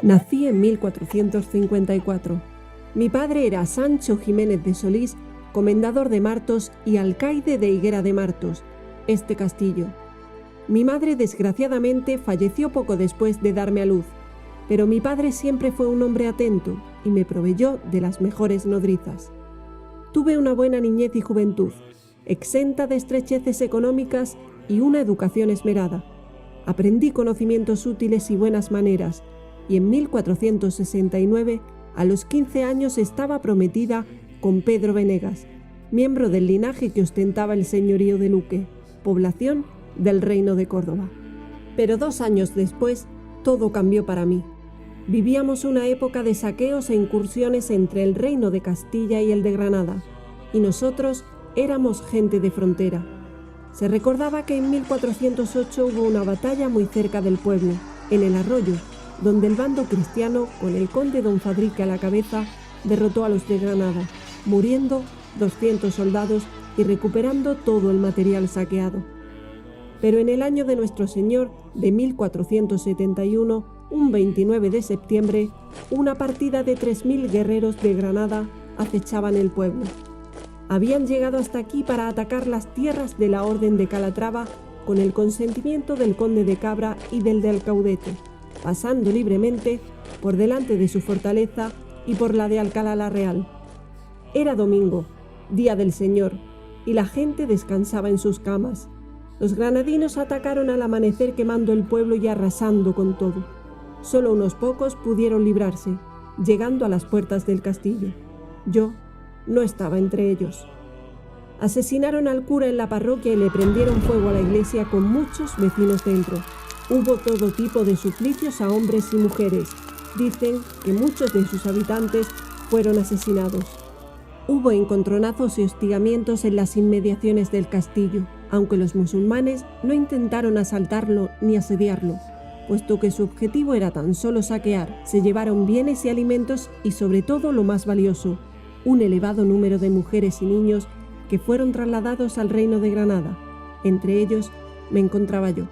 Nací en 1454. Mi padre era Sancho Jiménez de Solís, comendador de Martos y alcaide de Higuera de Martos, este castillo. Mi madre desgraciadamente falleció poco después de darme a luz, pero mi padre siempre fue un hombre atento y me proveyó de las mejores nodrizas. Tuve una buena niñez y juventud, exenta de estrecheces económicas y una educación esmerada. Aprendí conocimientos útiles y buenas maneras, y en 1469, a los 15 años, estaba prometida con Pedro Venegas, miembro del linaje que ostentaba el señorío de Luque, población del Reino de Córdoba. Pero 2 años después, todo cambió para mí. Vivíamos una época de saqueos e incursiones entre el Reino de Castilla y el de Granada, y nosotros éramos gente de frontera. Se recordaba que en 1408 hubo una batalla muy cerca del pueblo, en el arroyo, donde el bando cristiano, con el conde don Fadrique a la cabeza, derrotó a los de Granada, muriendo 200 soldados y recuperando todo el material saqueado. Pero en el año de nuestro Señor de 1471, un 29 de septiembre, una partida de 3000 guerreros de Granada acechaban el pueblo. Habían llegado hasta aquí para atacar las tierras de la Orden de Calatrava con el consentimiento del conde de Cabra y del de Alcaudete, pasando libremente por delante de su fortaleza y por la de Alcalá la Real. Era domingo, día del Señor, y la gente descansaba en sus camas. Los granadinos atacaron al amanecer quemando el pueblo y arrasando con todo. Solo unos pocos pudieron librarse, llegando a las puertas del castillo. Yo no estaba entre ellos. Asesinaron al cura en la parroquia y le prendieron fuego a la iglesia con muchos vecinos dentro. Hubo todo tipo de suplicios a hombres y mujeres. Dicen que muchos de sus habitantes fueron asesinados. Hubo encontronazos y hostigamientos en las inmediaciones del castillo, aunque los musulmanes no intentaron asaltarlo ni asediarlo, puesto que su objetivo era tan solo saquear. Se llevaron bienes y alimentos y, sobre todo, lo más valioso, un elevado número de mujeres y niños que fueron trasladados al Reino de Granada. Entre ellos me encontraba yo.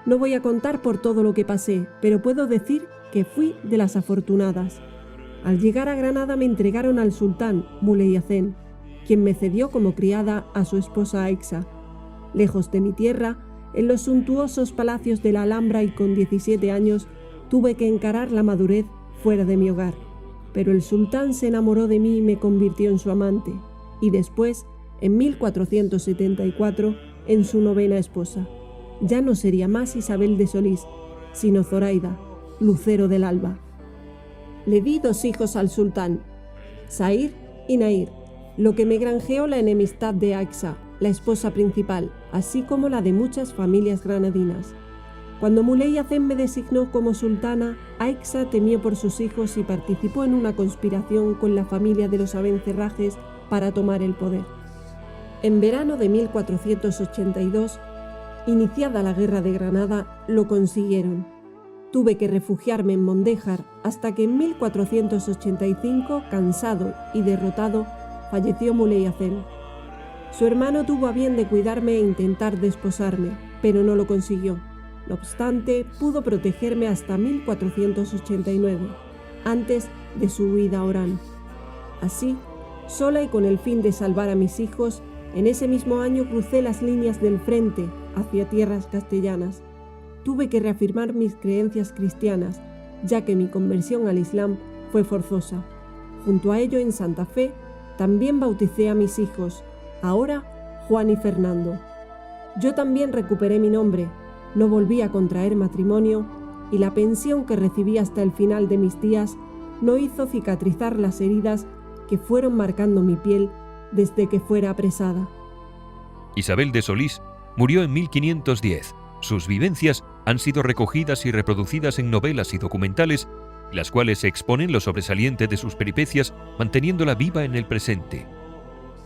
No voy a contar por todo lo que pasé, pero puedo decir que fui de las afortunadas. Al llegar a Granada me entregaron al sultán, Muley Hacén, quien me cedió como criada a su esposa Aixa. Lejos de mi tierra, en los suntuosos palacios de la Alhambra, y con 17 años, tuve que encarar la madurez fuera de mi hogar. Pero el sultán se enamoró de mí y me convirtió en su amante, y después, en 1474, en su 9ª esposa. Ya no sería más Isabel de Solís, sino Zoraida, lucero del alba. Le di 2 hijos al sultán, Saír y Naír, lo que me granjeó la enemistad de Aixa, la esposa principal, así como la de muchas familias granadinas. Cuando Muley Hacén me designó como sultana, Aixa temió por sus hijos y participó en una conspiración con la familia de los Abencerrajes para tomar el poder. En verano de 1482, iniciada la Guerra de Granada, lo consiguieron. Tuve que refugiarme en Mondéjar hasta que en 1485, cansado y derrotado, falleció Muley Hacén. Su hermano tuvo a bien de cuidarme e intentar desposarme, pero no lo consiguió. No obstante, pudo protegerme hasta 1489, antes de su huida a Orán. Así, sola y con el fin de salvar a mis hijos, en ese mismo año crucé las líneas del frente hacia tierras castellanas. Tuve que reafirmar mis creencias cristianas, ya que mi conversión al Islam fue forzosa. Junto a ello, en Santa Fe, también bauticé a mis hijos, ahora Juan y Fernando. Yo también recuperé mi nombre, no volví a contraer matrimonio, y la pensión que recibí hasta el final de mis días no hizo cicatrizar las heridas que fueron marcando mi piel desde que fuera apresada. Isabel de Solís murió en 1510. Sus vivencias han sido recogidas y reproducidas en novelas y documentales, las cuales exponen lo sobresaliente de sus peripecias, manteniéndola viva en el presente.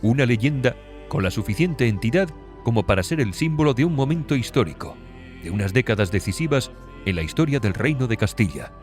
Una leyenda con la suficiente entidad como para ser el símbolo de un momento histórico, de unas décadas decisivas en la historia del Reino de Castilla.